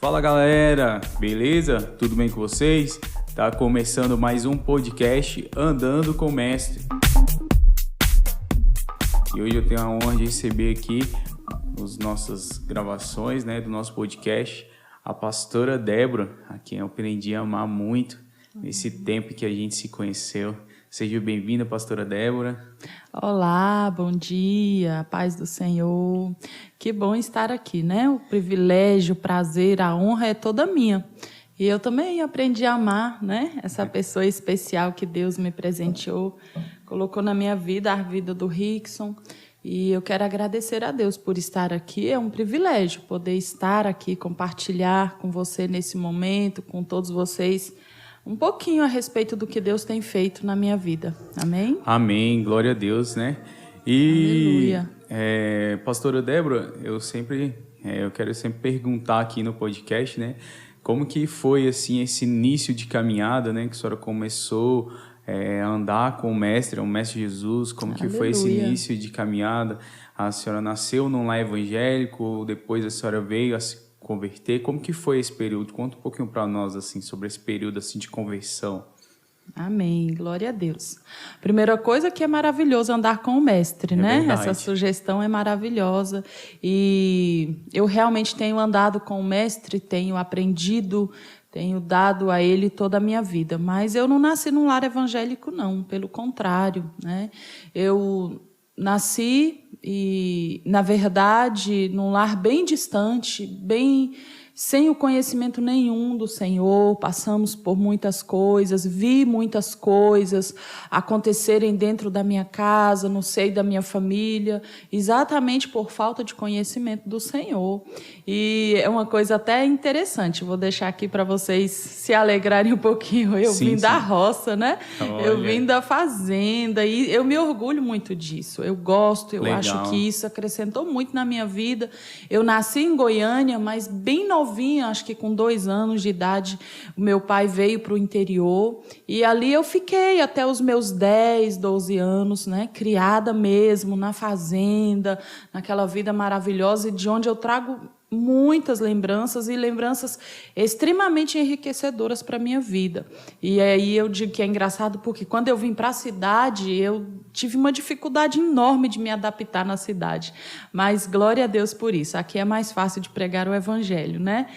Fala galera, beleza? Tudo bem com vocês? Tá começando mais um podcast Andando com o Mestre. E hoje eu tenho a honra de receber aqui as nossas gravações, do nosso podcast, a pastora Débora, a quem eu aprendi a amar muito nesse tempo que a gente se conheceu. Seja bem-vinda, pastora Débora. Olá, bom dia, paz do Senhor. Que bom estar aqui, né? O privilégio, o prazer, a honra é toda minha. E eu também aprendi a amar, né? Essa pessoa especial que Deus me presenteou, colocou na minha vida, a vida do Rickson. E eu quero agradecer a Deus por estar aqui. É um privilégio poder estar aqui, compartilhar com você nesse momento, com todos vocês, um pouquinho a respeito do que Deus tem feito na minha vida. Amém? Amém, glória a Deus, né? E, aleluia. Pastora Débora, eu quero sempre perguntar aqui no podcast, né? Como que foi, assim, esse início de caminhada, né? Que a senhora começou a andar com o Mestre Jesus. Como que foi esse início de caminhada? A senhora nasceu num lar evangélico, depois a senhora veio a se converter. Como que foi esse período? Conta um pouquinho para nós assim sobre esse período assim de conversão. Amém, glória a Deus. Primeira coisa que é maravilhoso andar com o Mestre, né? Verdade. Essa sugestão é maravilhosa e eu realmente tenho andado com o Mestre, tenho aprendido, tenho dado a Ele toda a minha vida. Mas eu não nasci num lar evangélico, não. Pelo contrário, né? Eu nasci e, na verdade, num lar bem distante, bem sem o conhecimento nenhum do Senhor. Passamos por muitas coisas, vi muitas coisas acontecerem dentro da minha casa, no seio da minha família, exatamente por falta de conhecimento do Senhor. E é uma coisa até interessante, vou deixar aqui para vocês se alegrarem um pouquinho. Eu vim da roça, né? Olha. Eu vim da fazenda e eu me orgulho muito disso. Eu gosto, eu acho que isso acrescentou muito na minha vida. Eu nasci em Goiânia, mas bem novinha, acho que com 2 anos de idade, o meu pai veio para o interior e ali eu fiquei até os meus 10, 12 anos, né? Criada mesmo na fazenda, naquela vida maravilhosa e de onde eu trago muitas lembranças e lembranças extremamente enriquecedoras para a minha vida. E aí eu digo que é engraçado porque quando eu vim para a cidade, eu tive uma dificuldade enorme de me adaptar na cidade. Mas glória a Deus por isso. Aqui é mais fácil de pregar o evangelho, né?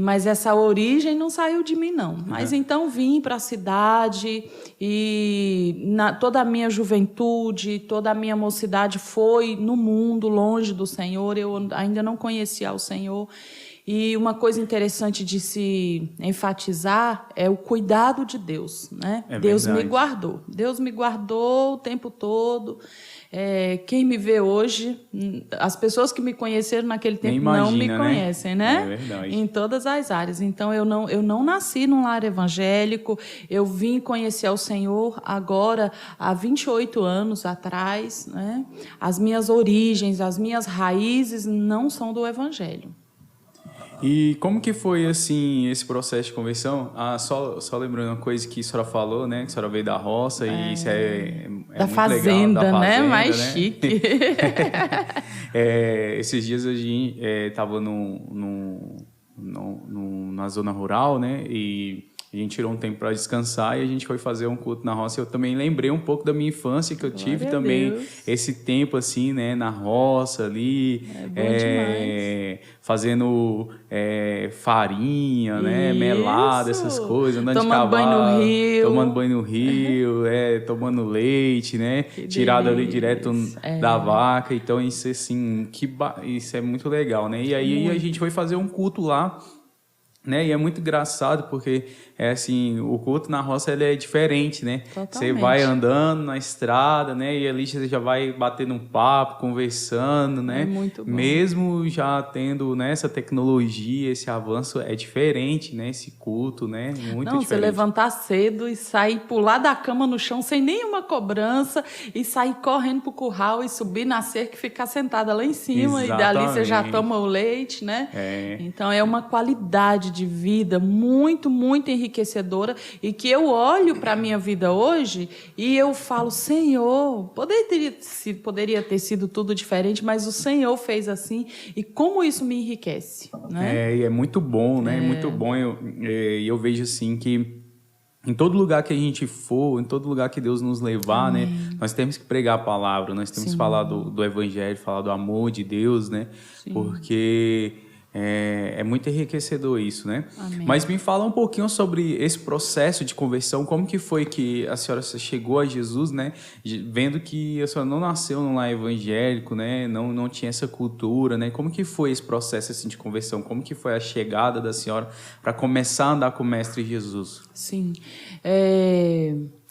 Mas essa origem não saiu de mim, não. Mas então vim para a cidade e toda a minha juventude, toda a minha mocidade foi no mundo, longe do Senhor. Eu ainda não conhecia o Senhor. E uma coisa interessante de se enfatizar é o cuidado de Deus, né? Deus me guardou. Deus me guardou o tempo todo. Quem me vê hoje, as pessoas que me conheceram naquele tempo não me conhecem, né? É verdade. Em todas as áreas. Então, eu não nasci num lar evangélico, eu vim conhecer ao Senhor agora, há 28 anos atrás, né? As minhas origens, as minhas raízes não são do evangelho. E como que foi, assim, esse processo de conversão? Só lembrando uma coisa que a senhora falou, né? Que a senhora veio da roça e isso é da muito fazenda, legal. Da fazenda, né? Mais né? chique. Esses dias a gente estava na zona rural, né? E a gente tirou um tempo para descansar e a gente foi fazer um culto na roça. Eu também lembrei um pouco da minha infância, que eu tive também esse tempo assim, né, na roça ali, fazendo farinha, né, melada, essas coisas, andando de cavalo, tomando banho no rio, tomando leite, né, tirado ali direto da vaca. Então isso assim, isso é muito legal, né? E aí a gente foi fazer um culto lá. Né? E é muito engraçado porque assim, o culto na roça ele é diferente, né? Totalmente. Você vai andando na estrada, né? E ali você já vai batendo um papo, conversando, né? É muito bom. Mesmo já tendo, né, essa tecnologia, esse avanço, é diferente, né? Esse culto, né? Muito diferente. Você levantar cedo e sair, pular da cama no chão sem nenhuma cobrança e sair correndo pro curral e subir na cerca e ficar sentada lá em cima. Exatamente. E dali você já toma o leite, né? Então é uma qualidade qualidade de vida muito, muito enriquecedora e que eu olho para a minha vida hoje e eu falo, Senhor, poderia ter sido tudo diferente, mas o Senhor fez assim e como isso me enriquece, né? E é muito bom, né? É muito bom. Eu vejo assim que em todo lugar que a gente for, em todo lugar que Deus nos levar, né? Nós temos que pregar a palavra, nós temos que falar do Evangelho, falar do amor de Deus, né? Sim. Porque é muito enriquecedor isso, né? Amém. Mas me fala um pouquinho sobre esse processo de conversão, como que foi que a senhora chegou a Jesus, né? Vendo que a senhora não nasceu num lar evangélico, né? Não tinha essa cultura, né? Como que foi esse processo assim, de conversão? Como que foi a chegada da senhora para começar a andar com o Mestre Jesus? Sim,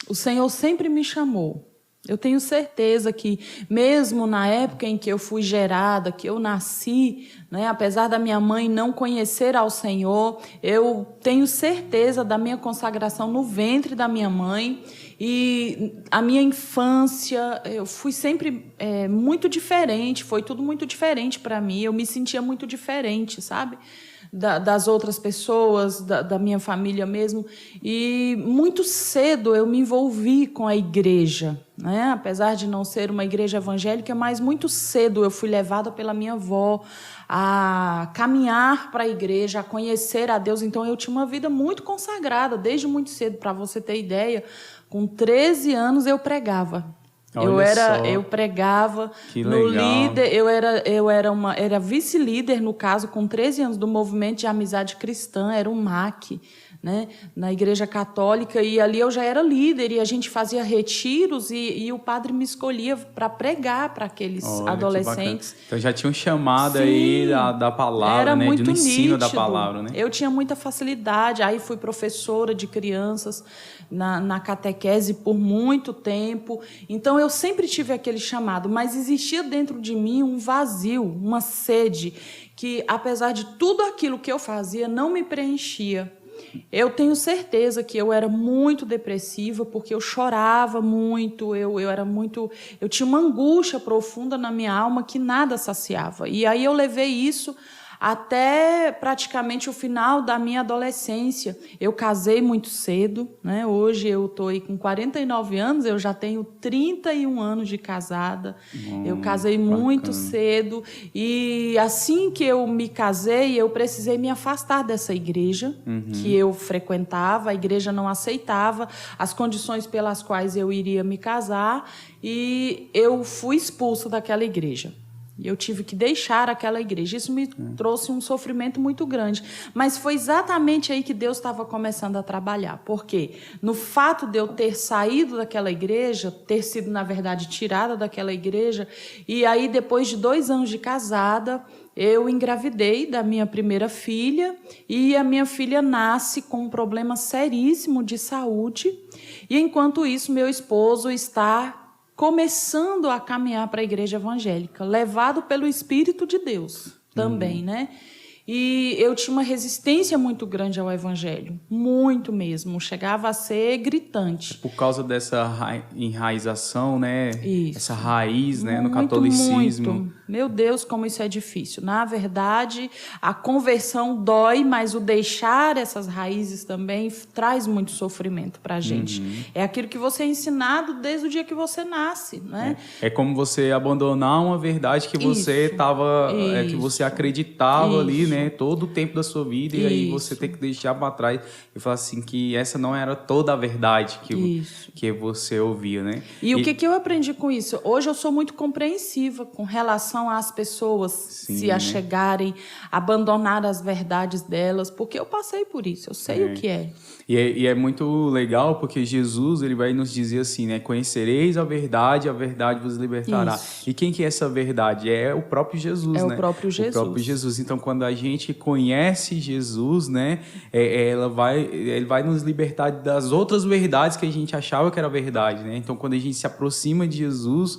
o Senhor sempre me chamou. Eu tenho certeza que, mesmo na época em que eu fui gerada, que eu nasci, né, apesar da minha mãe não conhecer ao Senhor, eu tenho certeza da minha consagração no ventre da minha mãe. E a minha infância, eu fui sempre muito diferente, foi tudo muito diferente para mim. Eu me sentia muito diferente, sabe? Das outras pessoas, da minha família mesmo. E muito cedo eu me envolvi com a igreja, né? Apesar de não ser uma igreja evangélica, mas muito cedo eu fui levada pela minha avó a caminhar para a igreja, a conhecer a Deus. Então eu tinha uma vida muito consagrada, desde muito cedo. Para você ter ideia, com 13 anos eu pregava. Eu pregava no líder, eu era vice-líder, no caso, com 13 anos, do Movimento de Amizade Cristã, era um MAC, né, na Igreja Católica, e ali eu já era líder, e a gente fazia retiros, e o padre me escolhia para pregar para aqueles adolescentes. Então já tinha um chamado aí da palavra, era né, muito do ensino nítido. da palavra, né? Eu tinha muita facilidade, aí fui professora de crianças na catequese por muito tempo, então eu sempre tive aquele chamado, mas existia dentro de mim um vazio, uma sede, que apesar de tudo aquilo que eu fazia, não me preenchia. Eu tenho certeza que eu era muito depressiva, porque eu chorava muito, eu tinha uma angústia profunda na minha alma que nada saciava. E aí eu levei isso até praticamente o final da minha adolescência. Eu casei muito cedo, né? Hoje eu estou aí com 49 anos, eu já tenho 31 anos de casada. Eu casei muito cedo e assim que eu me casei, eu precisei me afastar dessa igreja que eu frequentava. A igreja não aceitava as condições pelas quais eu iria me casar e eu fui expulsa daquela igreja. E eu tive que deixar aquela igreja. Isso me trouxe um sofrimento muito grande. Mas foi exatamente aí que Deus estava começando a trabalhar. Por quê? No fato de eu ter saído daquela igreja, ter sido, na verdade, tirada daquela igreja, e aí, depois de 2 anos de casada, eu engravidei da minha primeira filha, e a minha filha nasce com um problema seríssimo de saúde. E, enquanto isso, meu esposo está começando a caminhar para a igreja evangélica, levado pelo Espírito de Deus também, né? E eu tinha uma resistência muito grande ao evangelho, muito mesmo, chegava a ser gritante. Por causa dessa enraização, né? Isso. Essa raiz, né? No catolicismo. Muito. Meu Deus, como isso é difícil. Na verdade, a conversão dói, mas o deixar essas raízes também traz muito sofrimento para a gente. É aquilo que você é ensinado desde o dia que você nasce, né? É como você abandonar uma verdade que você estava, que você acreditava ali, né? Todo o tempo da sua vida, e aí você tem que deixar para trás e falar assim que essa não era toda a verdade que você ouvia, né? E o que eu aprendi com isso? Hoje eu sou muito compreensiva com relação às pessoas se achegarem, abandonar as verdades delas, porque eu passei por isso, eu sei o que é. E é muito legal porque Jesus, ele vai nos dizer assim, né? Conhecereis a verdade vos libertará. Isso. E quem que é essa verdade? É o próprio Jesus, né? É o próprio Jesus. O próprio Jesus. Então, quando a gente conhece Jesus, né? Ele vai nos libertar das outras verdades que a gente achava que era verdade, né? Então, quando a gente se aproxima de Jesus,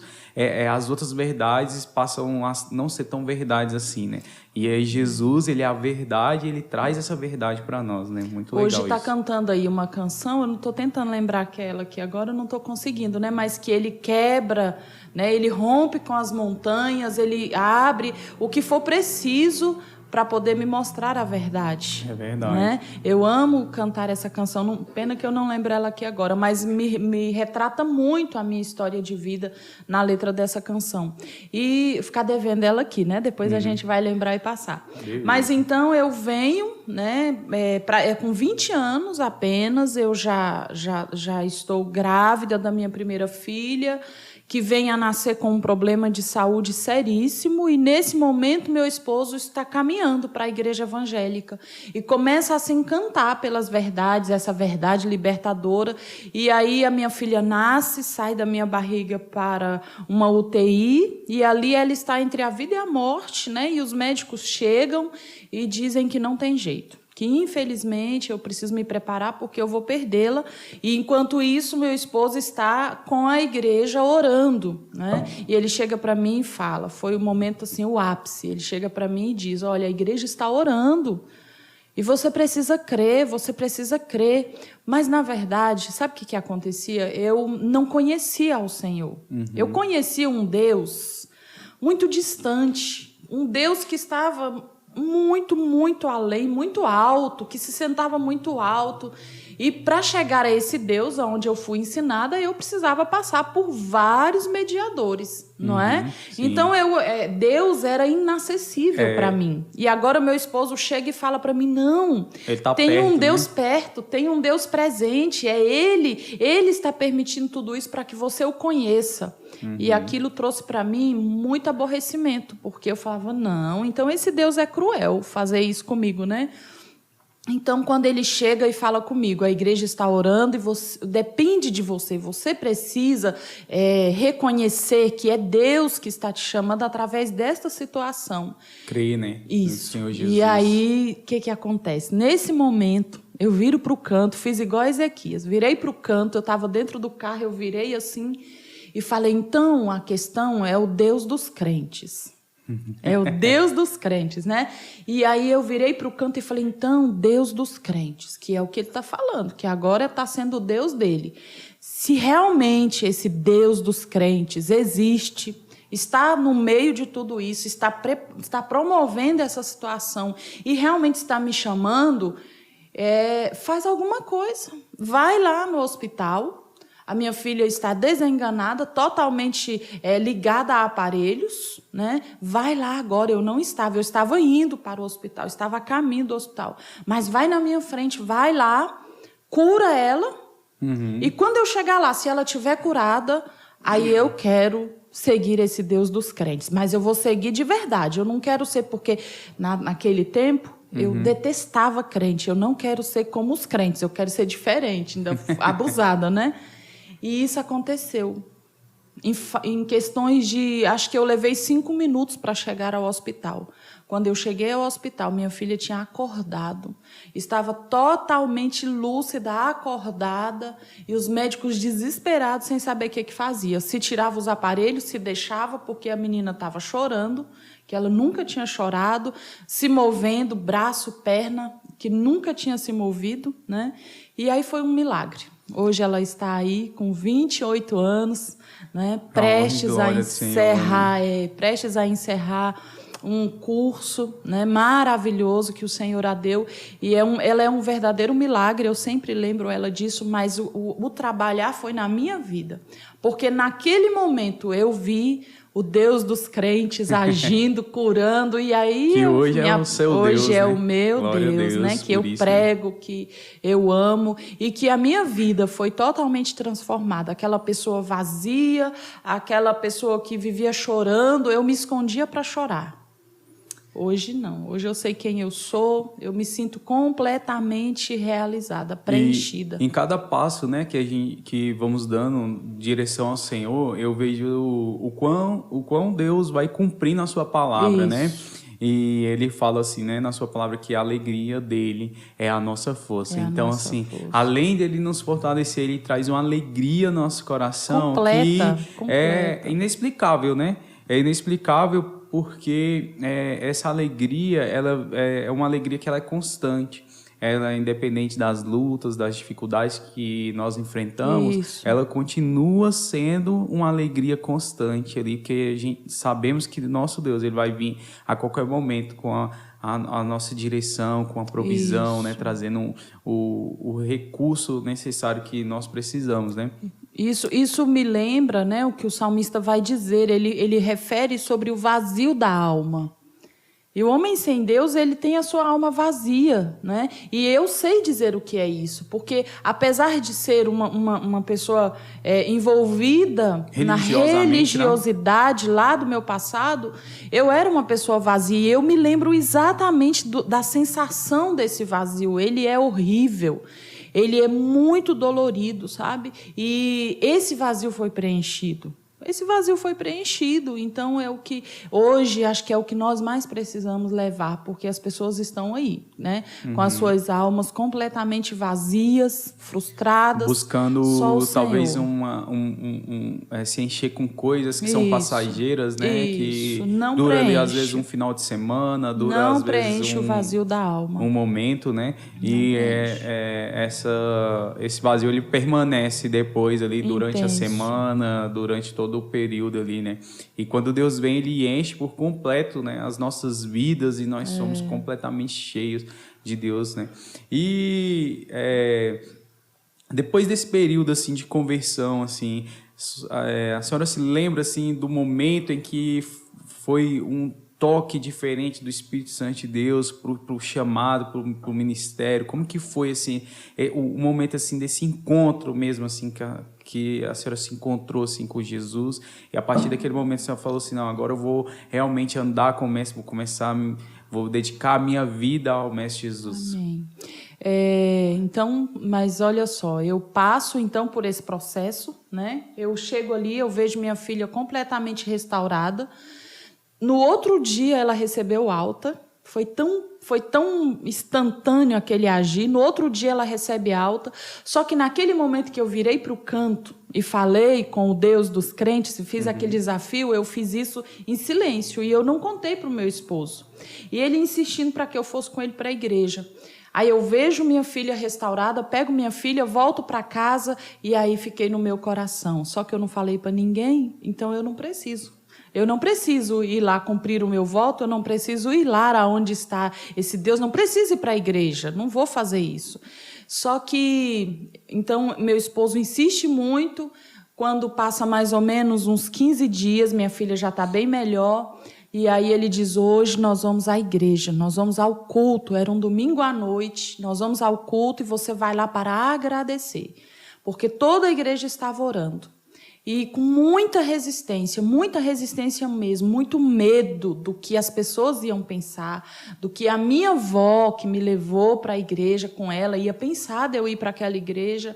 as outras verdades passam a não ser tão verdades assim, né? E aí Jesus, ele é a verdade, ele traz essa verdade para nós, né? Muito legal. Hoje está cantando aí uma canção, eu não estou tentando lembrar aquela que agora eu não estou conseguindo, né? Mas que ele quebra, né? Ele rompe com as montanhas, ele abre o que for preciso para poder me mostrar a verdade. É verdade. Né? Eu amo cantar essa canção, pena que eu não lembro ela aqui agora, mas me retrata muito a minha história de vida na letra dessa canção. E ficar devendo ela aqui, né? Depois a gente vai lembrar e passar. Mas então eu venho, né? Com 20 anos apenas, eu já estou grávida da minha primeira filha, que vem a nascer com um problema de saúde seríssimo, e nesse momento meu esposo está caminhando para a igreja evangélica e começa a se encantar pelas verdades, essa verdade libertadora, e aí a minha filha nasce, sai da minha barriga para uma UTI, e ali ela está entre a vida e a morte, né? E os médicos chegam e dizem que não tem jeito, que infelizmente eu preciso me preparar porque eu vou perdê-la, e enquanto isso meu esposo está com a igreja orando, né? E ele chega para mim e fala, foi o momento assim, o ápice, ele chega para mim e diz, olha, a igreja está orando e você precisa crer, mas na verdade, sabe o que acontecia? Eu não conhecia o Senhor, eu conhecia um Deus muito distante, um Deus que estava muito, muito além, muito alto, que se sentava muito alto. E para chegar a esse Deus, onde eu fui ensinada, eu precisava passar por vários mediadores, não é? Sim. Então, Deus era inacessível para mim. E agora meu esposo chega e fala para mim, não, tem um Deus perto, tem um Deus presente, é Ele está permitindo tudo isso para que você o conheça. E aquilo trouxe para mim muito aborrecimento, porque eu falava, não, então esse Deus é cruel fazer isso comigo, né? Então, quando ele chega e fala comigo, a igreja está orando e depende de você, você precisa reconhecer que é Deus que está te chamando através desta situação. Crer, né? Isso. No Senhor Jesus. E aí, o que acontece? Nesse momento, eu viro para o canto, fiz igual a Ezequias, virei para o canto, eu estava dentro do carro, eu virei assim e falei, então, a questão é o Deus dos crentes. É o Deus dos crentes, né? E aí eu virei para o canto e falei, então, Deus dos crentes, que é o que ele está falando, que agora está sendo o Deus dele. Se realmente esse Deus dos crentes existe, está no meio de tudo isso, está promovendo essa situação e realmente está me chamando, faz alguma coisa. Vai lá no hospital. A minha filha está desenganada, totalmente ligada a aparelhos, né? Vai lá agora, eu estava indo para o hospital, estava a caminho do hospital. Mas vai na minha frente, vai lá, cura ela. E quando eu chegar lá, se ela estiver curada, aí eu quero seguir esse Deus dos crentes. Mas eu vou seguir de verdade, eu não quero ser, porque naquele tempo eu detestava crente, eu não quero ser como os crentes, eu quero ser diferente, ainda abusada, né? E isso aconteceu. Em questões de... Acho que eu levei 5 minutos para chegar ao hospital. Quando eu cheguei ao hospital, minha filha tinha acordado. Estava totalmente lúcida, acordada. E os médicos desesperados, sem saber o que fazia. Se tirava os aparelhos, se deixava, porque a menina estava chorando, que ela nunca tinha chorado, se movendo, braço, perna, que nunca tinha se movido, né? E aí foi um milagre. Hoje ela está aí com 28 anos, né, prestes a encerrar um curso, né, maravilhoso que o Senhor a deu. E ela é um verdadeiro milagre, eu sempre lembro ela disso, mas o trabalhar foi na minha vida. Porque naquele momento eu vi o Deus dos crentes agindo, curando, e aí... Que hoje é o seu Deus, hoje é né? o meu Deus, né? Que eu prego, que eu amo, e que a minha vida foi totalmente transformada. Aquela pessoa vazia, aquela pessoa que vivia chorando, eu me escondia para chorar. Hoje não. Hoje eu sei quem eu sou, eu me sinto completamente realizada, preenchida. E em cada passo, né, que vamos dando direção ao Senhor, eu vejo o quão Deus vai cumprindo a sua palavra, Isso. né? E ele fala assim, né, na sua palavra, que a alegria dele é a nossa força. Então, assim, além dele nos fortalecer, ele traz uma alegria no nosso coração completa. É inexplicável, né? É inexplicável porque essa alegria, ela é uma alegria que ela é constante. Ela é independente das lutas, das dificuldades que nós enfrentamos. Isso. Ela continua sendo uma alegria constante ali, que a gente sabemos que nosso Deus ele vai vir a qualquer momento com a nossa direção, com a provisão, né? Trazendo o recurso necessário que nós precisamos, né? Isso me lembra, né, o que o salmista vai dizer. Ele refere sobre o vazio da alma. E o homem sem Deus, ele tem a sua alma vazia, né? E eu sei dizer o que é isso, porque apesar de ser uma pessoa envolvida na religiosidade, né, lá do meu passado, eu era uma pessoa vazia. E eu me lembro exatamente da sensação desse vazio. Ele é horrível. Ele é muito dolorido, sabe? E esse vazio foi preenchido. Esse vazio foi preenchido, então é o que hoje acho que é o que nós mais precisamos levar, porque as pessoas estão aí, né, com as suas almas completamente vazias, frustradas, buscando talvez se encher com coisas que são passageiras, né, que não dura preenche. Ali às vezes um final de semana, dura não às vezes preenche o vazio da alma, um momento, né, e esse vazio ele permanece depois ali durante a semana, durante todo o período ali, né? E quando Deus vem, Ele enche por completo, né, as nossas vidas e nós somos completamente cheios de Deus, né? E depois desse período assim de conversão, assim, a senhora se lembra assim do momento em que foi um toque diferente do Espírito Santo de Deus para o chamado, para o ministério? Como que foi assim o momento assim desse encontro mesmo assim que a senhora se encontrou assim com Jesus, e a partir daquele momento a senhora falou assim, não, agora eu vou realmente andar com o Mestre, vou dedicar a minha vida ao Mestre Jesus. Amém. Então, mas olha só, eu passo então por esse processo, né? Eu chego ali, eu vejo minha filha completamente restaurada. No outro dia ela recebeu alta, foi tão instantâneo aquele agir. No outro dia ela recebe alta, só que naquele momento que eu virei para o canto e falei com o Deus dos crentes e fiz aquele desafio, eu fiz isso em silêncio e eu não contei para o meu esposo. E ele insistindo para que eu fosse com ele para a igreja. Aí eu vejo minha filha restaurada, pego minha filha, volto para casa e aí fiquei no meu coração. Só que eu não falei para ninguém, então eu não preciso. Eu não preciso ir lá cumprir o meu voto, eu não preciso ir lá aonde está esse Deus, não preciso ir para a igreja, não vou fazer isso. Só que, então, meu esposo insiste muito, quando passa mais ou menos uns 15 dias, minha filha já está bem melhor, e aí ele diz, hoje nós vamos à igreja, nós vamos ao culto, era um domingo à noite, nós vamos ao culto e você vai lá para agradecer, porque toda a igreja estava orando. E com muita resistência mesmo, muito medo do que as pessoas iam pensar, do que a minha avó, que me levou para a igreja com ela, ia pensar de eu ir para aquela igreja.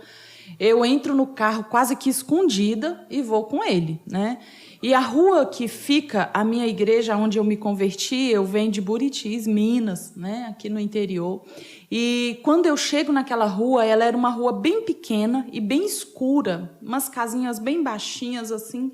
Eu entro no carro quase que escondida e vou com ele, né? E a rua que fica a minha igreja, onde eu me converti, eu venho de Buritis, Minas, né? Aqui no interior. E quando eu chego naquela rua, ela era uma rua bem pequena e bem escura, umas casinhas bem baixinhas assim.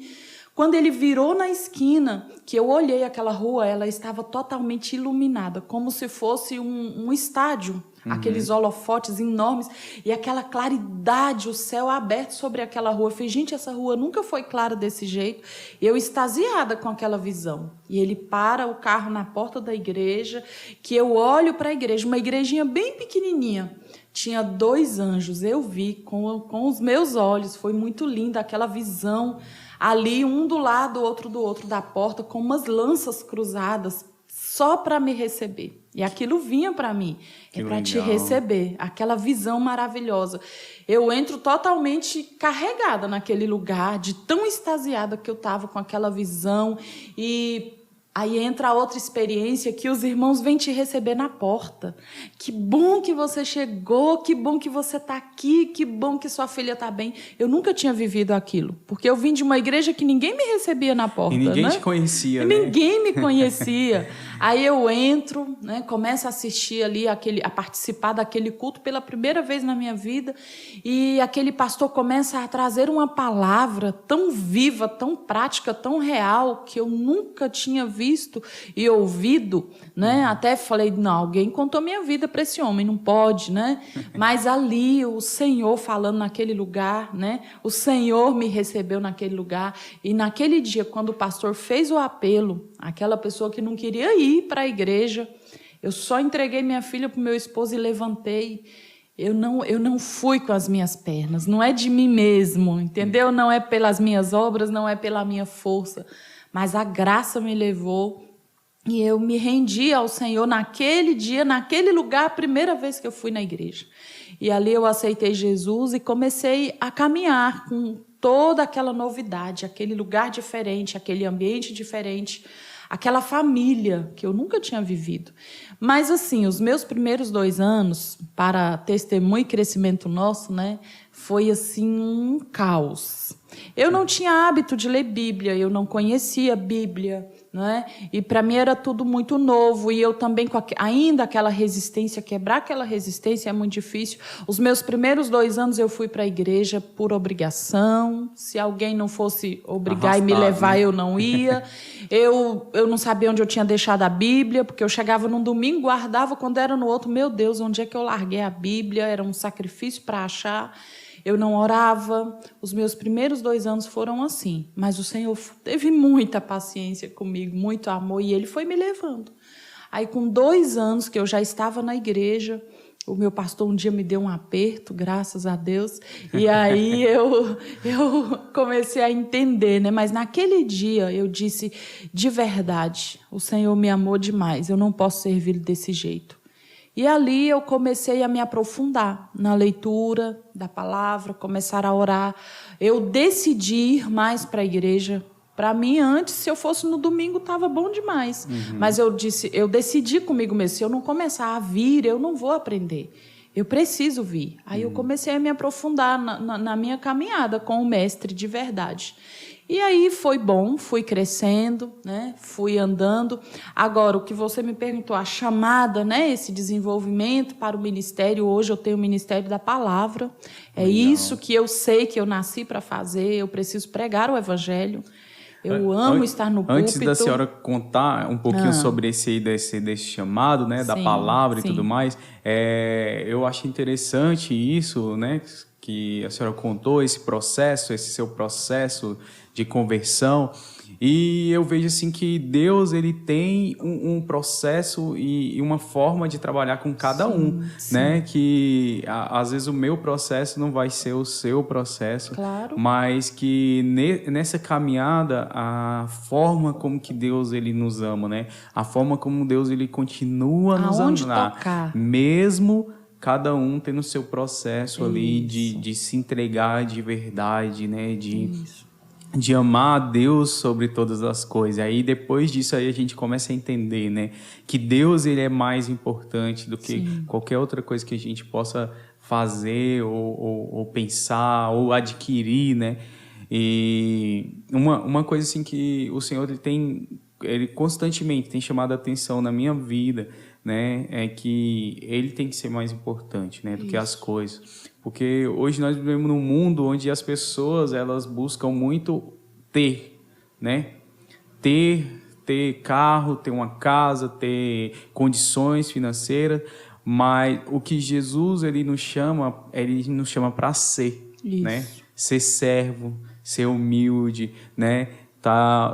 Quando ele virou na esquina, que eu olhei aquela rua, ela estava totalmente iluminada, como se fosse um estádio, aqueles holofotes enormes, e aquela claridade, o céu aberto sobre aquela rua. Eu falei, gente, essa rua nunca foi clara desse jeito. Eu extasiada com aquela visão. E ele para o carro na porta da igreja, que eu olho para a igreja, uma igrejinha bem pequenininha. Tinha 2 anjos, eu vi com os meus olhos, foi muito linda aquela visão. Ali, um do lado, outro do outro da porta, com umas lanças cruzadas, só para me receber. E aquilo vinha para mim, para te receber, aquela visão maravilhosa. Eu entro totalmente carregada naquele lugar, de tão extasiada que eu estava com aquela visão. E aí entra a outra experiência, que os irmãos vêm te receber na porta. Que bom que você chegou, que bom que você está aqui, que bom que sua filha está bem. Eu nunca tinha vivido aquilo, porque eu vim de uma igreja que ninguém me recebia na porta. E ninguém né? te conhecia, né? Ninguém me conhecia. Aí eu entro, né, começo a assistir ali, a participar daquele culto pela primeira vez na minha vida, e aquele pastor começa a trazer uma palavra tão viva, tão prática, tão real, que eu nunca tinha visto e ouvido, né? Até falei, não, alguém contou minha vida para esse homem, não pode, né? Mas ali o Senhor falando naquele lugar, né? O Senhor me recebeu naquele lugar, e naquele dia, quando o pastor fez o apelo, aquela pessoa que não queria ir para a igreja, Eu só entreguei minha filha para o meu esposo e levantei. Eu não fui com as minhas pernas, não é de mim mesmo, entendeu? Não é pelas minhas obras, não é pela minha força, mas a graça me levou e eu me rendi ao Senhor naquele dia, naquele lugar, a primeira vez que eu fui na igreja. E ali eu aceitei Jesus e comecei a caminhar com toda aquela novidade, aquele lugar diferente, aquele ambiente diferente, aquela família que eu nunca tinha vivido. Mas, assim, os meus primeiros 2 anos, para testemunho e crescimento nosso, né, foi, assim, um caos. Eu não tinha hábito de ler Bíblia, eu não conhecia a Bíblia, né? E para mim era tudo muito novo, e eu também com ainda aquela resistência, quebrar aquela resistência é muito difícil. Os meus primeiros 2 anos eu fui para a igreja por obrigação, se alguém não fosse obrigar e me levar, né? Eu não ia. Eu não sabia onde eu tinha deixado a Bíblia, porque eu chegava num domingo, guardava, quando era no outro, meu Deus, onde é que eu larguei a Bíblia? Era um sacrifício para achar. Eu não orava, os meus primeiros 2 anos foram assim, mas o Senhor teve muita paciência comigo, muito amor, e Ele foi me levando. Aí, com 2 anos que eu já estava na igreja, o meu pastor um dia me deu um aperto, graças a Deus, e aí eu comecei a entender, né? Mas naquele dia eu disse, de verdade, o Senhor me amou demais, eu não posso servir desse jeito. E ali eu comecei a me aprofundar na leitura da palavra, começar a orar. Eu decidi ir mais para a igreja. Para mim, antes, se eu fosse no domingo, estava bom demais. Mas eu decidi comigo mesmo, se eu não começar a vir, eu não vou aprender. Eu preciso vir. Aí eu comecei a me aprofundar na minha caminhada com o mestre de verdade. E aí foi bom, fui crescendo, né? Fui andando. Agora, o que você me perguntou, a chamada, né? Esse desenvolvimento para o ministério, hoje eu tenho o Ministério da Palavra. É Legal. Isso que eu sei que eu nasci para fazer, eu preciso pregar o Evangelho. Eu amo estar no púlpito. Antes da senhora contar um pouquinho sobre desse chamado, né? Sim, da palavra e tudo mais, eu acho interessante isso, né? Que a senhora contou, esse seu processo de conversão, e eu vejo assim que Deus ele tem um processo e uma forma de trabalhar com cada sim. né? Que às vezes o meu processo não vai ser o seu processo, claro. Mas que nessa caminhada a forma como que Deus ele nos ama, né? A forma como Deus ele continua nos amar, mesmo cada um tendo o seu processo ali de se entregar de verdade, né? De amar a Deus sobre todas as coisas. Aí depois disso aí a gente começa a entender, né? Que Deus ele é mais importante do que Sim. qualquer outra coisa que a gente possa fazer ou pensar ou adquirir, né? E uma coisa assim que o Senhor ele constantemente tem chamado a atenção na minha vida, né, é que ele tem que ser mais importante, né, do que as coisas. Porque hoje nós vivemos num mundo onde as pessoas elas buscam muito ter, né? Ter carro, ter uma casa, ter condições financeiras, mas o que Jesus ele nos chama para ser, né? Ser servo, ser humilde, né?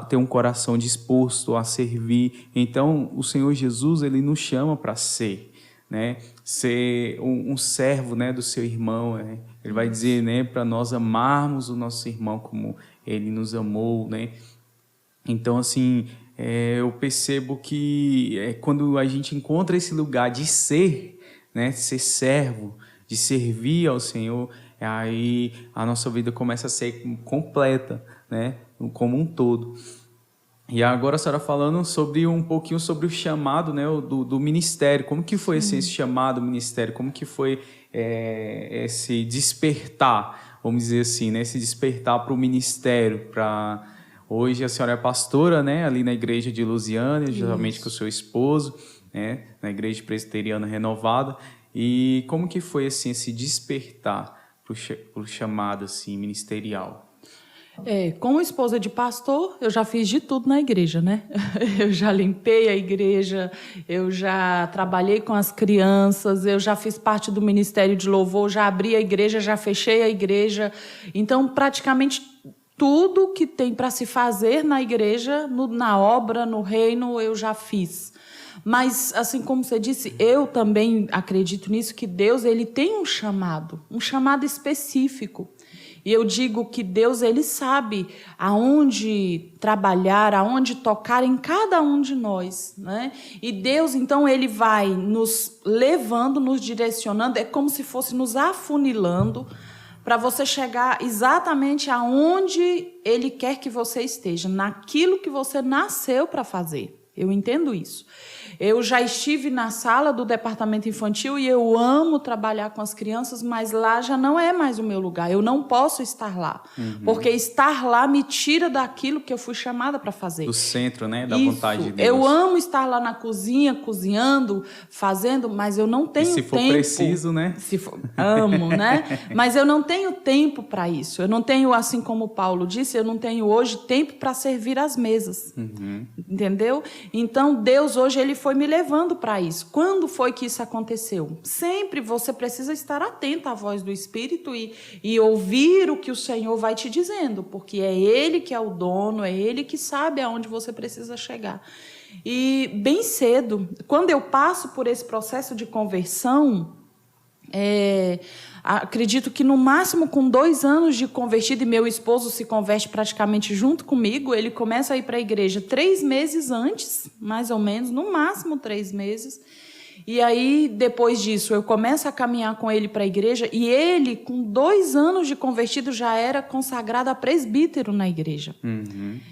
Ter um coração disposto a servir. Então, o Senhor Jesus, ele nos chama para ser, né? Ser um servo, né, do seu irmão, né? Ele vai dizer, né, para nós amarmos o nosso irmão como ele nos amou, né? Então, assim, eu percebo que quando a gente encontra esse lugar de ser, né, ser servo, de servir ao Senhor, aí a nossa vida começa a ser completa, né? Como um todo. E agora a senhora falando um pouquinho sobre o chamado, né, do ministério. Como que foi esse chamado ministério? Como que foi esse despertar, vamos dizer assim, né, esse despertar para o ministério? Hoje a senhora é pastora, né, ali na igreja de Lusiânia, juntamente com o seu esposo, né, na igreja presbiteriana renovada. E como que foi assim, esse despertar para o chamado assim, ministerial? Como esposa de pastor, eu já fiz de tudo na igreja, né? Eu já limpei a igreja, eu já trabalhei com as crianças, eu já fiz parte do ministério de louvor, já abri a igreja, já fechei a igreja. Então, praticamente tudo que tem para se fazer na igreja, na obra, no reino, eu já fiz. Mas, assim como você disse, eu também acredito nisso, que Deus ele tem um chamado específico. E eu digo que Deus ele sabe aonde trabalhar, aonde tocar em cada um de nós, né? E Deus, então, ele vai nos levando, nos direcionando, é como se fosse nos afunilando para você chegar exatamente aonde Ele quer que você esteja, naquilo que você nasceu para fazer. Eu entendo isso. Eu já estive na sala do departamento infantil e eu amo trabalhar com as crianças, mas lá já não é mais o meu lugar. Eu não posso estar lá, porque estar lá me tira daquilo que eu fui chamada para fazer. Do centro, né? Da Isso. vontade de Deus. Eu amo estar lá na cozinha, cozinhando, fazendo, mas eu não tenho tempo. Se for preciso, né? Amo, né? Mas eu não tenho tempo para isso. Eu não tenho, assim como Paulo disse, eu não tenho hoje tempo para servir às mesas. Entendeu? Então, Deus hoje ele foi me levando para isso. Quando foi que isso aconteceu? Sempre você precisa estar atento à voz do Espírito e ouvir o que o Senhor vai te dizendo, porque é Ele que é o dono, é Ele que sabe aonde você precisa chegar. E bem cedo, quando eu passo por esse processo de conversão, acredito que no máximo com 2 anos de convertido, e meu esposo se converte praticamente junto comigo, ele começa a ir para a igreja 3 meses antes, mais ou menos, no máximo 3 meses. E aí, depois disso, eu começo a caminhar com ele para a igreja, e ele, com 2 anos de convertido, já era consagrado a presbítero na igreja.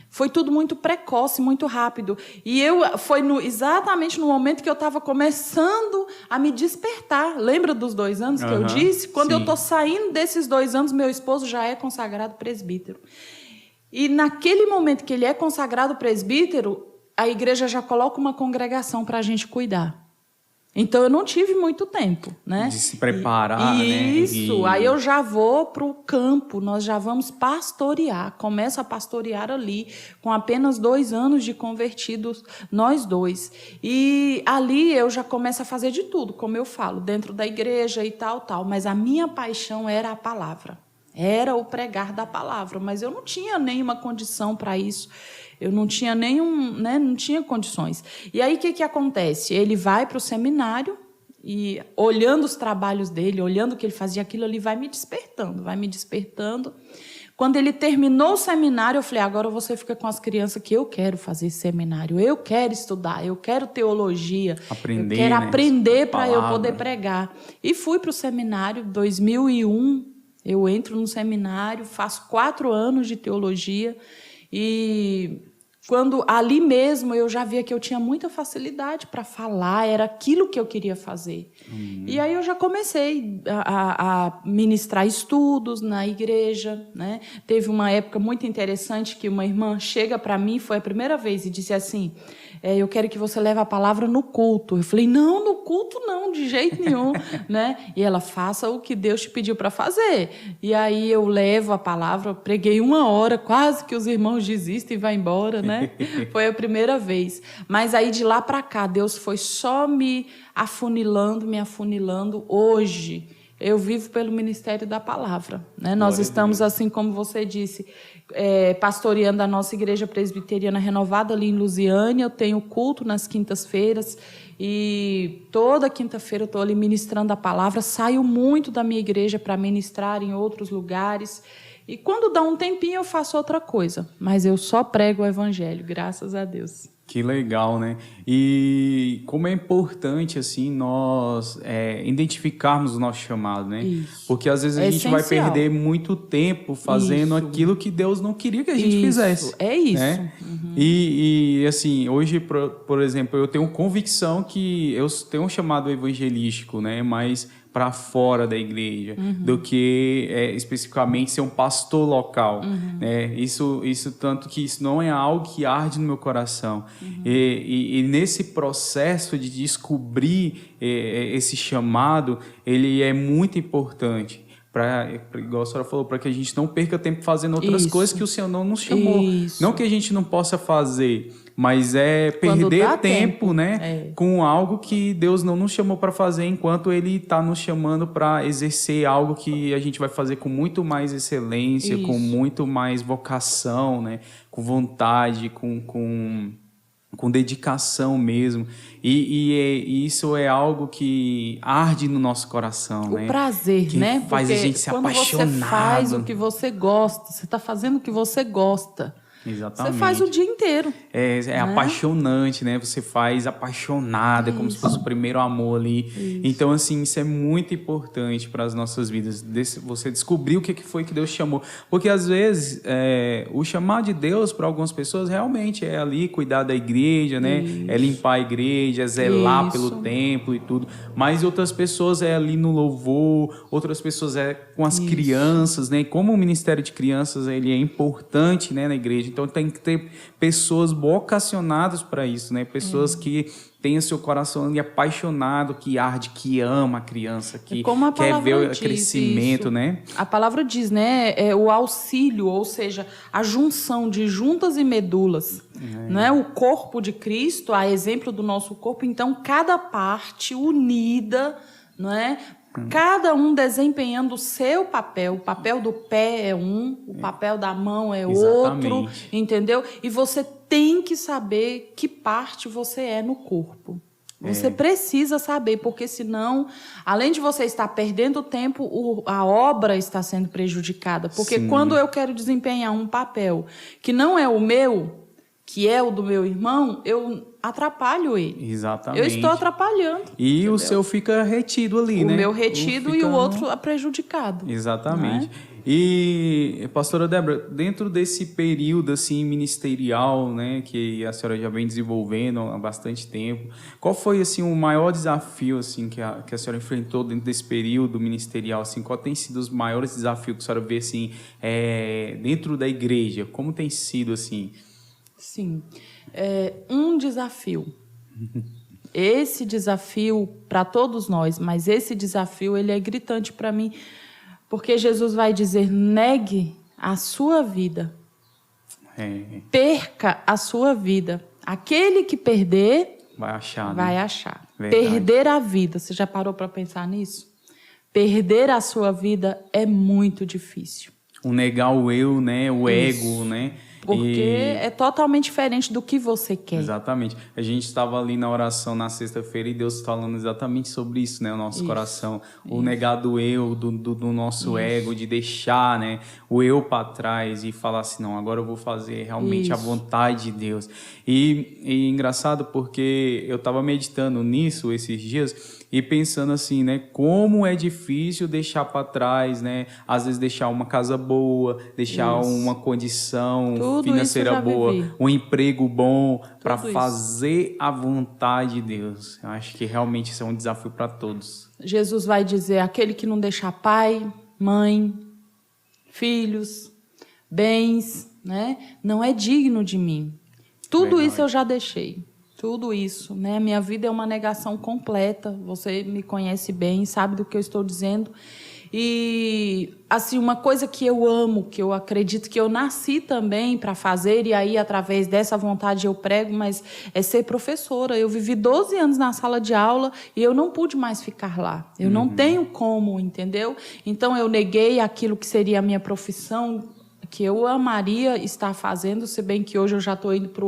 Foi tudo muito precoce, muito rápido. E foi exatamente no momento que eu estava começando a me despertar. Lembra dos 2 anos que eu disse? Quando eu estou saindo desses 2 anos, meu esposo já é consagrado presbítero. E naquele momento que ele é consagrado presbítero, a igreja já coloca uma congregação para a gente cuidar. Então, eu não tive muito tempo, né? De se preparar, né? Isso. Aí eu já vou para o campo, nós já vamos pastorear. Começo a pastorear ali, com apenas 2 anos de convertidos, nós 2. E ali eu já começo a fazer de tudo, como eu falo, dentro da igreja e tal. Mas a minha paixão era a palavra. Era o pregar da palavra, mas eu não tinha nenhuma condição para isso. Eu não tinha não tinha condições. E aí, o que acontece? Ele vai para o seminário e, olhando os trabalhos dele, olhando o que ele fazia, aquilo ali vai me despertando. Quando ele terminou o seminário, eu falei, agora você fica com as crianças que eu quero fazer esse seminário, eu quero estudar, eu quero teologia, eu quero aprender para eu poder pregar. E fui para o seminário, 2001, eu entro no seminário, faço 4 anos de teologia. E quando ali mesmo eu já via que eu tinha muita facilidade para falar, era aquilo que eu queria fazer. E aí eu já comecei a ministrar estudos na igreja, né? Teve uma época muito interessante que uma irmã chega para mim, foi a primeira vez, e disse assim, eu quero que você leve a palavra no culto. Eu falei, não, no culto não, de jeito nenhum. Né? E ela, faça o que Deus te pediu para fazer. E aí eu levo a palavra, preguei 1 hora, quase que os irmãos desistem e vão embora, né? Foi a primeira vez. Mas aí de lá para cá, Deus foi só me afunilando. Hoje, eu vivo pelo ministério da palavra. Né? Nós estamos, assim como você disse, pastoreando a nossa igreja presbiteriana renovada ali em Lusiânia. Eu tenho culto nas quintas-feiras e toda quinta-feira eu estou ali ministrando a palavra. Saio muito da minha igreja para ministrar em outros lugares. E quando dá um tempinho eu faço outra coisa. Mas eu só prego o evangelho, graças a Deus. Que legal, né? E como é importante, assim, nós identificarmos o nosso chamado, né? Isso. Porque às vezes a gente vai perder muito tempo fazendo aquilo que Deus não queria que a gente fizesse. É isso. Né? E assim, hoje, por exemplo, eu tenho convicção que eu tenho um chamado evangelístico, né? Mas para fora da igreja, do que especificamente ser um pastor local. Né? Isso tanto que isso não é algo que arde no meu coração. E nesse processo de descobrir esse chamado, ele é muito importante. Igual a senhora falou, para que a gente não perca tempo fazendo outras coisas que o Senhor não nos chamou. Não que a gente não possa fazer, mas perder tempo, né, com algo que Deus não nos chamou para fazer, enquanto Ele está nos chamando para exercer algo que a gente vai fazer com muito mais excelência, com muito mais vocação, né, com vontade, com com dedicação mesmo. E isso é algo que arde no nosso coração, né? O prazer, que né? faz a gente ser apaixonado. Quando você faz o que você gosta, você está fazendo o que você gosta. Exatamente. Você faz o dia inteiro. É apaixonante, né? Você faz apaixonado, é como se fosse o primeiro amor ali. Isso. Então, assim, isso é muito importante para as nossas vidas. Você descobrir o que foi que Deus chamou. Porque, às vezes, o chamar de Deus para algumas pessoas realmente é ali cuidar da igreja, né? Isso. É limpar a igreja, é zelar pelo templo e tudo. Mas outras pessoas é ali no louvor, outras pessoas é com as crianças, né? E como o ministério de crianças ele é importante, né, na igreja. Então tem que ter pessoas vocacionadas para isso, né? Pessoas que têm o seu coração ali apaixonado, que arde, que ama a criança, que quer ver o crescimento, né? A palavra diz, né? É o auxílio, ou seja, a junção de juntas e medulas. Né? O corpo de Cristo, a exemplo do nosso corpo, então cada parte unida, não é? Cada um desempenhando o seu papel. O papel do pé é o papel da mão é outro, entendeu? E você tem que saber que parte você é no corpo. Você precisa saber, porque senão, além de você estar perdendo tempo, a obra está sendo prejudicada. Porque quando eu quero desempenhar um papel que não é o meu, que é o do meu irmão, eu atrapalho ele. Exatamente. Eu estou atrapalhando. E entendeu? O seu fica retido ali, né? O meu retido e o outro é prejudicado. Exatamente. E, pastora Débora, dentro desse período assim ministerial, né, que a senhora já vem desenvolvendo há bastante tempo, qual foi assim o maior desafio assim que a senhora enfrentou dentro desse período ministerial? Assim, qual tem sido os maiores desafios que a senhora vê assim dentro da igreja? Como tem sido assim? Sim, um desafio. Esse desafio para todos nós, mas esse desafio ele é gritante para mim, porque Jesus vai dizer: negue a sua vida, perca a sua vida. Aquele que perder vai achar. Vai achar. Perder a vida. Você já parou para pensar nisso? Perder a sua vida é muito difícil. O negar o eu, né? O ego, né? Porque é totalmente diferente do que você quer. Exatamente. A gente estava ali na oração na sexta-feira e Deus falando exatamente sobre isso, né? O nosso coração. O negar do eu, do nosso ego, de deixar, né, o eu para trás e falar assim, não, agora eu vou fazer realmente a vontade de Deus. E engraçado porque eu estava meditando nisso esses dias e pensando assim, né, como é difícil deixar para trás, né? Às vezes deixar uma casa boa, deixar uma condição financeira boa, um emprego bom para fazer a vontade de Deus. Eu acho que realmente isso é um desafio para todos. Jesus vai dizer: aquele que não deixar pai, mãe, filhos, bens, né, não é digno de mim. Tudo isso eu já deixei. Tudo isso, né? Minha vida é uma negação completa. Você me conhece bem, sabe do que eu estou dizendo. E, assim, uma coisa que eu amo, que eu acredito que eu nasci também para fazer, e aí, através dessa vontade, eu prego, mas é ser professora. Eu vivi 12 anos na sala de aula e eu não pude mais ficar lá. Eu não tenho como, entendeu? Então, eu neguei aquilo que seria a minha profissão, que eu amaria estar fazendo, se bem que hoje eu já estou indo para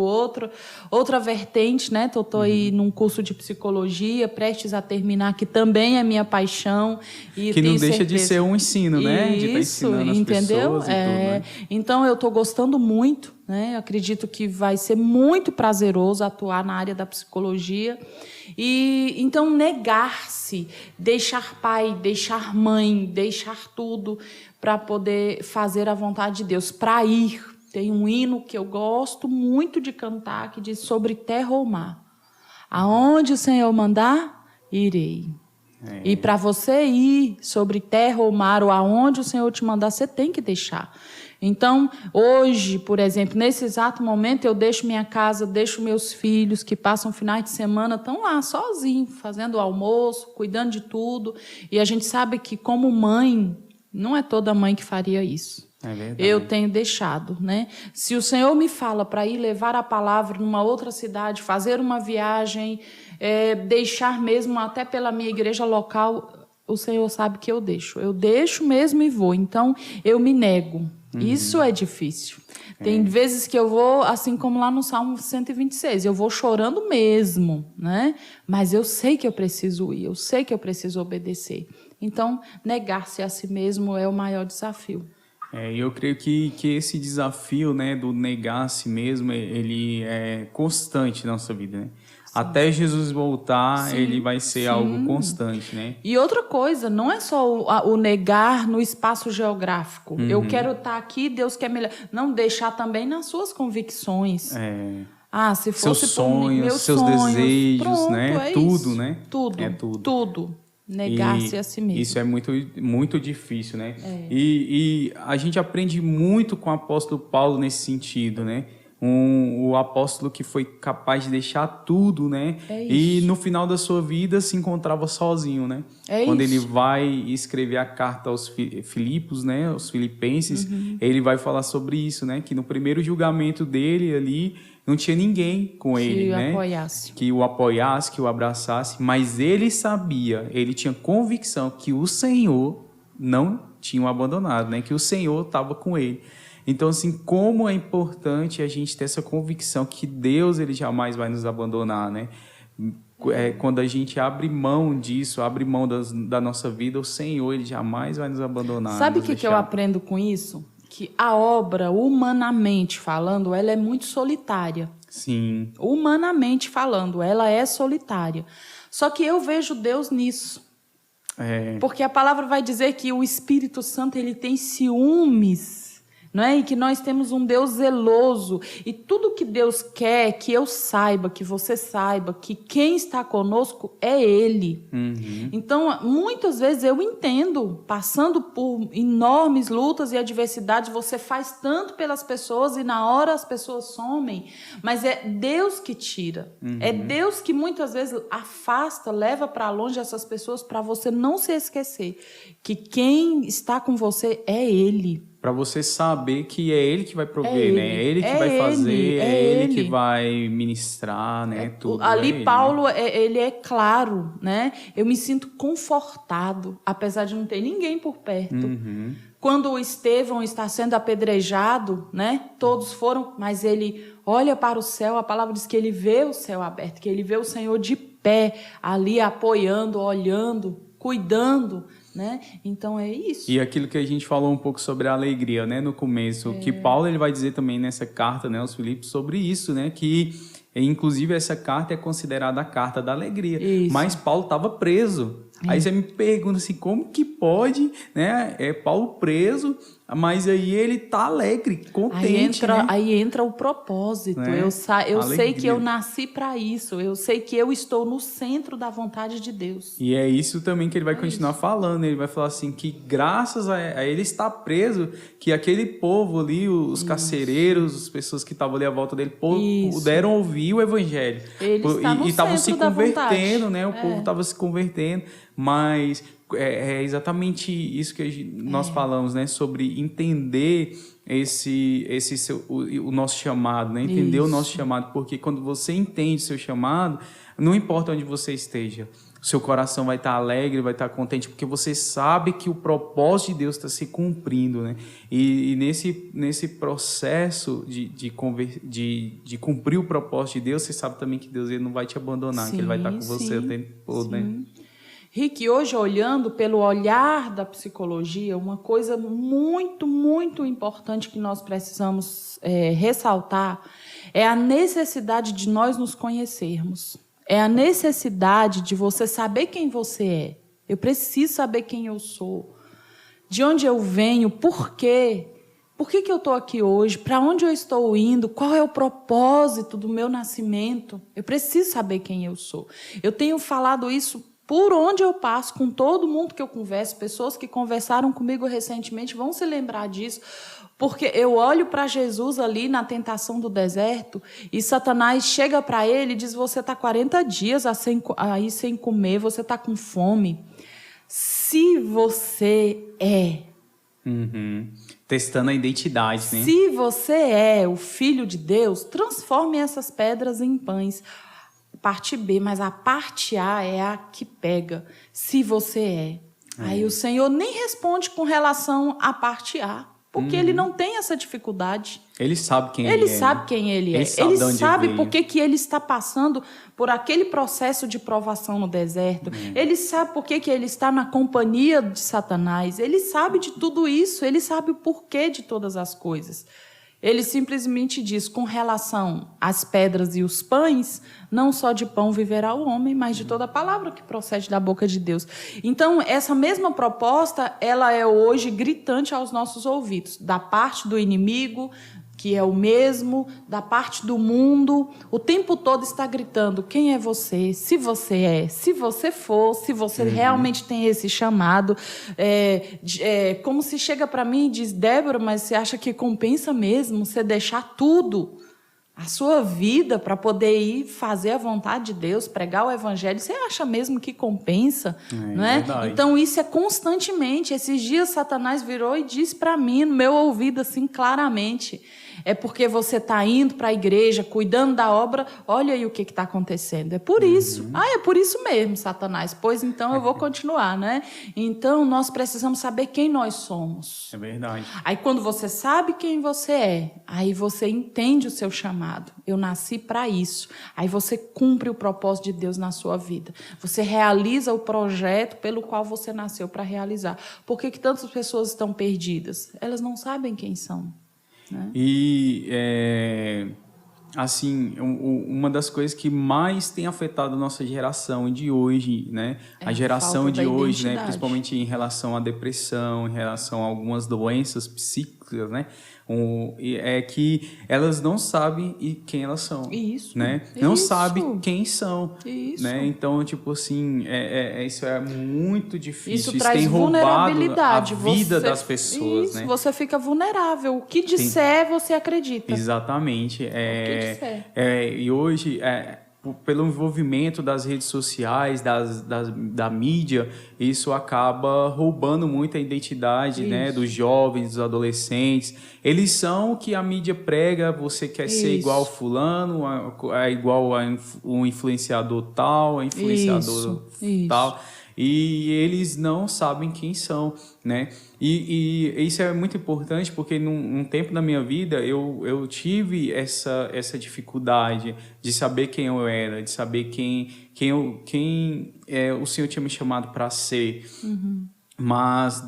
outra vertente, né? Estou aí num curso de psicologia, prestes a terminar, que também é minha paixão. E que não deixa de ser um ensino, né? De estar ensinando as pessoas e tudo, né? Então, eu estou gostando muito, né? Eu acredito que vai ser muito prazeroso atuar na área da psicologia. E então negar-se, deixar pai, deixar mãe, deixar tudo para poder fazer a vontade de Deus, para ir. Tem um hino que eu gosto muito de cantar que diz: sobre terra ou mar, aonde o Senhor mandar, irei. E para você ir sobre terra ou mar, ou aonde o Senhor te mandar, você tem que deixar. Então, hoje, por exemplo, nesse exato momento, eu deixo minha casa, deixo meus filhos, que passam finais de semana, estão lá sozinhos, fazendo o almoço, cuidando de tudo. E a gente sabe que, como mãe, não é toda mãe que faria isso. É verdade. Eu tenho deixado, né? Se o Senhor me fala para ir levar a palavra numa outra cidade, fazer uma viagem, deixar mesmo até pela minha igreja local, o Senhor sabe que eu deixo. Eu deixo mesmo e vou. Então, eu me nego. Isso é difícil. Tem vezes que eu vou, assim como lá no Salmo 126, eu vou chorando mesmo, né? Mas eu sei que eu preciso ir, eu sei que eu preciso obedecer. Então, negar-se a si mesmo é o maior desafio. Eu creio que esse desafio, né, do negar a si mesmo, ele é constante na nossa vida, né? Até Jesus voltar, ele vai ser algo constante, né? E outra coisa, não é só o negar no espaço geográfico. Eu quero estar aqui, Deus quer melhor. Não, deixar também nas suas convicções. Se fosse seus sonhos, meus seus sonhos, desejos, pronto, né? É tudo, isso. né? Tudo, É tudo. Tudo. Negar-se a si mesmo. Isso é muito, muito difícil, né? E a gente aprende muito com o apóstolo Paulo nesse sentido, né? O apóstolo que foi capaz de deixar tudo, né? E no final da sua vida se encontrava sozinho, né? Quando ele vai escrever a carta aos Filipos, né? Aos filipenses, ele vai falar sobre isso, né? Que no primeiro julgamento dele ali não tinha ninguém com ele, né? Que o apoiasse, que o abraçasse, mas ele sabia, ele tinha convicção que o Senhor não tinha o abandonado, né? Que o Senhor estava com ele. Então, assim, como é importante a gente ter essa convicção que Deus, ele jamais vai nos abandonar, né? Quando a gente abre mão disso, abre mão da nossa vida, o Senhor, ele jamais vai nos abandonar. Sabe o que eu aprendo com isso? Que a obra, humanamente falando, ela é muito solitária. Sim. Humanamente falando, ela é solitária. Só que eu vejo Deus nisso. Porque a palavra vai dizer que o Espírito Santo, ele tem ciúmes, não é? E que nós temos um Deus zeloso. E tudo que Deus quer que eu saiba, que você saiba, que quem está conosco é Ele. Então, muitas vezes eu entendo, passando por enormes lutas e adversidades, você faz tanto pelas pessoas e na hora as pessoas somem, mas é Deus que tira. É Deus que muitas vezes afasta, leva para longe essas pessoas para você não se esquecer que quem está com você é Ele. Para você saber que é Ele que vai prover, né? É Ele que vai fazer, é Ele que vai ministrar, né? Tudo. Ali Ele, Paulo, ele é claro, né? Eu me sinto confortado, apesar de não ter ninguém por perto. Quando o Estevão está sendo apedrejado, né? Todos foram, mas ele olha para o céu, a palavra diz que ele vê o céu aberto, que ele vê o Senhor de pé, ali apoiando, olhando, cuidando, né? Então é isso. E aquilo que a gente falou um pouco sobre a alegria, né, no começo, que Paulo ele vai dizer também nessa carta, né, aos Filipos, sobre isso, né, que inclusive essa carta é considerada a carta da alegria. Isso. Mas Paulo estava preso. Aí você me pergunta assim, como que pode, né? Paulo preso, mas aí ele tá alegre, contente, aí entra o propósito. Né? Eu sei que eu nasci para isso. Eu sei que eu estou no centro da vontade de Deus. E é isso também que ele vai continuar falando. Ele vai falar assim, que graças a ele estar preso, que aquele povo ali, os carcereiros, as pessoas que estavam ali à volta dele, puderam ouvir o evangelho. E estavam se convertendo, né? O povo estava se convertendo. Mas é exatamente isso que nós falamos, né? Sobre entender o nosso chamado, né? Entender o nosso chamado. Porque quando você entende o seu chamado, não importa onde você esteja, o seu coração vai estar alegre, vai estar contente, porque você sabe que o propósito de Deus está se cumprindo, né? E nesse processo de cumprir o propósito de Deus, você sabe também que Deus ele não vai te abandonar, que Ele vai estar com você o tempo todo, né? Rick, hoje olhando pelo olhar da psicologia, uma coisa muito, muito importante que nós precisamos ressaltar é a necessidade de nós nos conhecermos. É a necessidade de você saber quem você é. Eu preciso saber quem eu sou, de onde eu venho, por quê. Por que eu estou aqui hoje? Para onde eu estou indo? Qual é o propósito do meu nascimento? Eu preciso saber quem eu sou. Eu tenho falado isso por onde eu passo, com todo mundo que eu converso, pessoas que conversaram comigo recentemente vão se lembrar disso, porque eu olho para Jesus ali na tentação do deserto e Satanás chega para ele e diz, você está 40 dias aí sem comer, você está com fome. Se você Testando a identidade, né? Se você é o Filho de Deus, transforme essas pedras em pães. Parte B, mas a parte A é a que pega. Se você é. Aí o Senhor nem responde com relação à parte A. porque ele não tem essa dificuldade. Ele sabe quem ele sabe quem ele é. Ele sabe por que ele está passando por aquele processo de provação no deserto. Ele sabe por que ele está na companhia de Satanás. Ele sabe de tudo isso. Ele sabe o porquê de todas as coisas. Ele simplesmente diz, com relação às pedras e os pães, não só de pão viverá o homem, mas de toda a palavra que procede da boca de Deus. Então, essa mesma proposta, ela é hoje gritante aos nossos ouvidos, da parte do inimigo, que é o mesmo, da parte do mundo, o tempo todo está gritando, quem é você? Se você é, se você for, se você realmente tem esse chamado. Como se chega para mim e diz, Débora, mas você acha que compensa mesmo você deixar tudo, a sua vida, para poder ir fazer a vontade de Deus, pregar o evangelho? Você acha mesmo que compensa? Não é? Então, isso é constantemente. Esses dias, Satanás virou e disse para mim, no meu ouvido, assim, claramente, é porque você está indo para a igreja, cuidando da obra, olha aí o que está acontecendo. É por isso. É por isso mesmo, Satanás. Pois então eu vou continuar, né? Então, nós precisamos saber quem nós somos. É verdade. Aí, quando você sabe quem você é, aí você entende o seu chamado. Eu nasci para isso. Aí você cumpre o propósito de Deus na sua vida. Você realiza o projeto pelo qual você nasceu para realizar. Por que tantas pessoas estão perdidas? Elas não sabem quem são. Né? E, assim, uma das coisas que mais tem afetado a nossa geração de hoje, né? A geração de hoje, né? Principalmente em relação à depressão, em relação a algumas doenças psíquicas, né? É que elas não sabem quem elas são. Isso. Né? Não sabem quem são. Isso. Né? Então, tipo assim, isso é muito difícil. Isso traz tem roubado a vida das pessoas. Isso, né? Você fica vulnerável. O que disser, você acredita. Exatamente. O que disser. E hoje, pelo envolvimento das redes sociais, da mídia, isso acaba roubando muito a identidade, né, dos jovens, dos adolescentes. Eles são o que a mídia prega, você quer ser igual ao fulano, igual a um influenciador tal, a influenciador tal. E eles não sabem quem são, né? E isso é muito importante porque num tempo da minha vida eu tive essa dificuldade de saber quem eu era, de saber quem o Senhor tinha me chamado para ser. Mas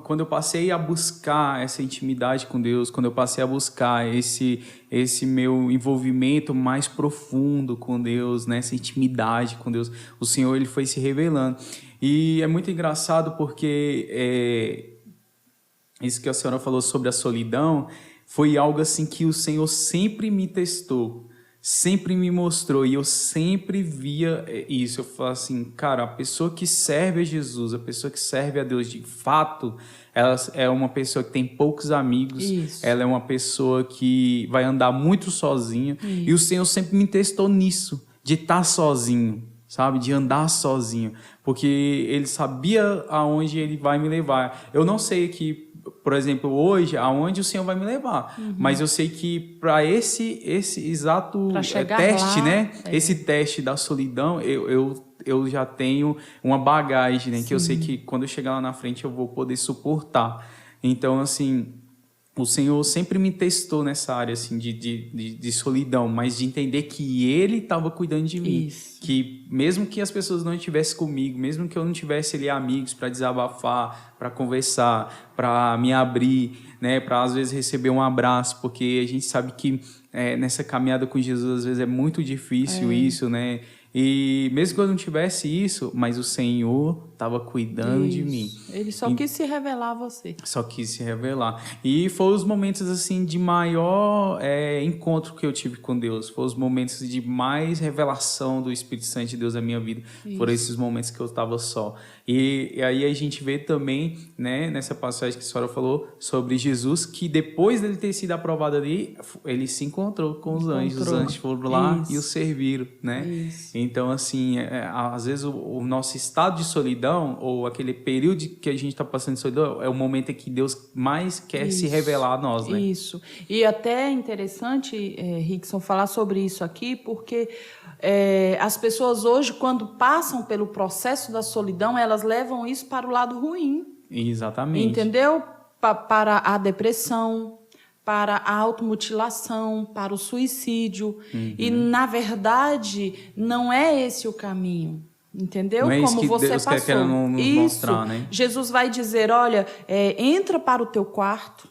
quando eu passei a buscar essa intimidade com Deus, quando eu passei a buscar esse meu envolvimento mais profundo com Deus, né, essa intimidade com Deus, o Senhor ele foi se revelando. E é muito engraçado porque isso que a senhora falou sobre a solidão foi algo assim que o Senhor sempre me testou, sempre me mostrou, e eu sempre via isso. Eu falo assim, cara, a pessoa que serve a Jesus, a pessoa que serve a Deus de fato, ela é uma pessoa que tem poucos amigos, ela é uma pessoa que vai andar muito sozinha, e o Senhor sempre me testou nisso, de estar sozinho, sabe, de andar sozinho, porque Ele sabia aonde Ele vai me levar. Eu não sei que, por exemplo, hoje, aonde o Senhor vai me levar. Mas eu sei que para esse exato teste, lá, né? Esse teste da solidão, eu já tenho uma bagagem, né? Que eu sei que quando eu chegar lá na frente eu vou poder suportar. Então, assim, o Senhor sempre me testou nessa área assim, de solidão, mas de entender que Ele estava cuidando de mim. Que mesmo que as pessoas não estivessem comigo, mesmo que eu não tivesse ali amigos para desabafar, para conversar, para me abrir, né, para às vezes receber um abraço, porque a gente sabe que nessa caminhada com Jesus às vezes é muito difícil isso, né? E mesmo que eu não tivesse isso, mas o Senhor estava cuidando de mim. Ele só quis se revelar a você. Só quis se revelar. E foram os momentos assim de maior encontro que eu tive com Deus. Foram os momentos de mais revelação do Espírito Santo de Deus na minha vida. Foram esses momentos que eu estava só. E aí a gente vê também, né, nessa passagem que a senhora falou sobre Jesus, que depois dele ter sido aprovado ali, ele se encontrou com os anjos. Os anjos foram lá e o serviram, né? Então, assim, às vezes o nosso estado de solidão, ou aquele período que a gente está passando de solidão, é o momento em que Deus mais quer se revelar a nós, né? Isso. E até é interessante, Rickson, falar sobre isso aqui, porque as pessoas hoje, quando passam pelo processo da solidão, elas levam isso para o lado ruim. Exatamente. Entendeu? para a depressão, para a automutilação, para o suicídio. E, na verdade, não é esse o caminho. Entendeu? Não é isso como que você Deus passou. quer nos mostrar, né? Jesus vai dizer, olha, entra para o teu quarto,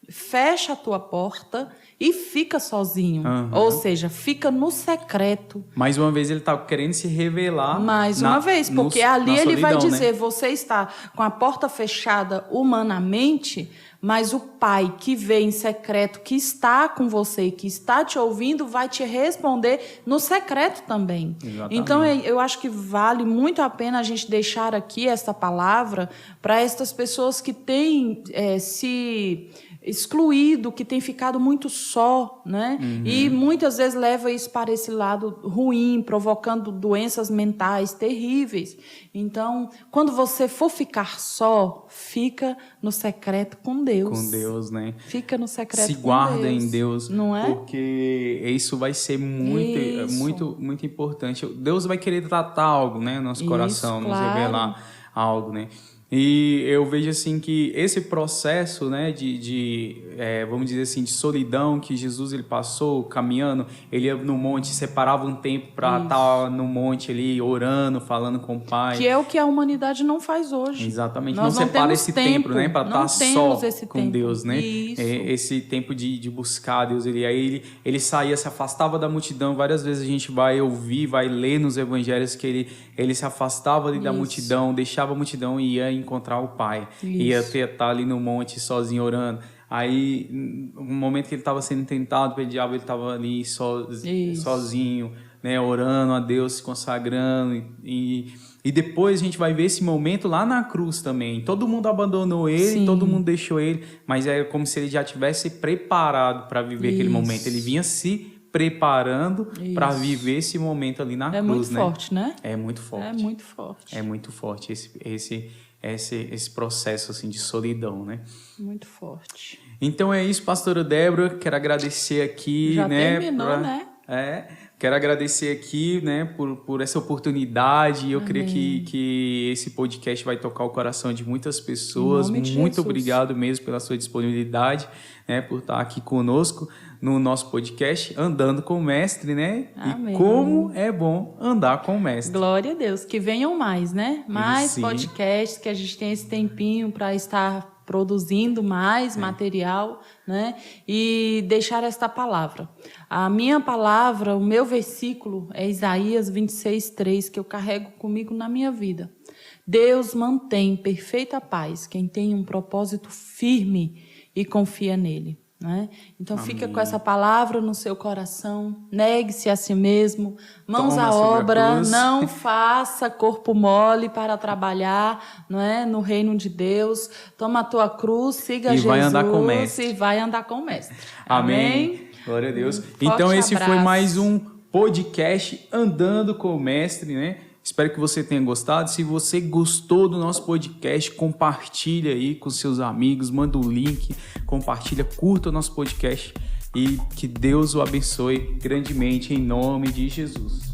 fecha a tua porta e fica sozinho. Ou seja, fica no secreto. Mais uma vez ele está querendo se revelar. Mais uma vez, porque ali ele vai dizer, né? você está com a porta fechada humanamente, mas o Pai que vê em secreto, que está com você, que está te ouvindo, vai te responder no secreto também. Exatamente. Então, eu acho que vale muito a pena a gente deixar aqui esta palavra para estas pessoas que têm se excluído, que têm ficado muito só, né? E muitas vezes leva isso para esse lado ruim, provocando doenças mentais terríveis. Então, quando você for ficar só, fica no secreto com Deus. Com Deus, né? Fica no secreto com Deus. Se guarda em Deus, não é? Porque isso vai ser muito importante. Deus vai querer tratar algo, né, no nosso coração, nos revelar algo, né? E eu vejo assim que esse processo, né, vamos dizer assim, de solidão que Jesus ele passou caminhando, ele ia no monte, separava um tempo para estar no monte ali orando, falando com o Pai. Que é o que a humanidade não faz hoje. Exatamente. Nós não separa esse tempo, né, para estar só com tempo. Deus, né? Isso. Esse tempo de buscar Deus. Ele saía, se afastava da multidão. Várias vezes a gente vai ouvir, vai ler nos evangelhos que ele se afastava ali da multidão, deixava a multidão e ia encontrar o Pai. Ia estar ali no monte sozinho orando. Aí, no momento que ele estava sendo tentado pelo diabo, ele estava ali sozinho, né, orando a Deus, se consagrando. E depois a gente vai ver esse momento lá na cruz também. Todo mundo abandonou ele, todo mundo deixou ele, mas é como se ele já tivesse preparado para viver aquele momento. Ele vinha se preparando para viver esse momento ali na cruz, né? É muito forte, né? É muito forte. É muito forte. É muito forte esse processo assim de solidão, né? Muito forte. Então é isso, pastora Débora. Quero agradecer aqui, já né? Terminou, né? Quero agradecer aqui, né, por essa oportunidade. Eu creio que esse podcast vai tocar o coração de muitas pessoas. Muito obrigado mesmo pela sua disponibilidade, né, por estar aqui conosco no nosso podcast Andando com o Mestre, né? Amém. E como é bom andar com o Mestre. Glória a Deus. Que venham mais, né? Mais podcasts, que a gente tem esse tempinho para estar produzindo mais material, né? E deixar esta palavra. A minha palavra, o meu versículo é Isaías 26:3, que eu carrego comigo na minha vida. Deus mantém perfeita paz quem tem um propósito firme e confia nele. Né? Então, fica com essa palavra no seu coração, negue-se a si mesmo, mãos à obra, não faça corpo mole para trabalhar, não é? No reino de Deus. Toma a tua cruz, siga Jesus vai andar com o Mestre. E vai andar com o Mestre. Amém. Glória a Deus. Então, esse foi mais um podcast Andando com o Mestre, né? Espero que você tenha gostado. Se você gostou do nosso podcast, compartilha aí com seus amigos, manda o link, compartilha, curta o nosso podcast e que Deus o abençoe grandemente em nome de Jesus.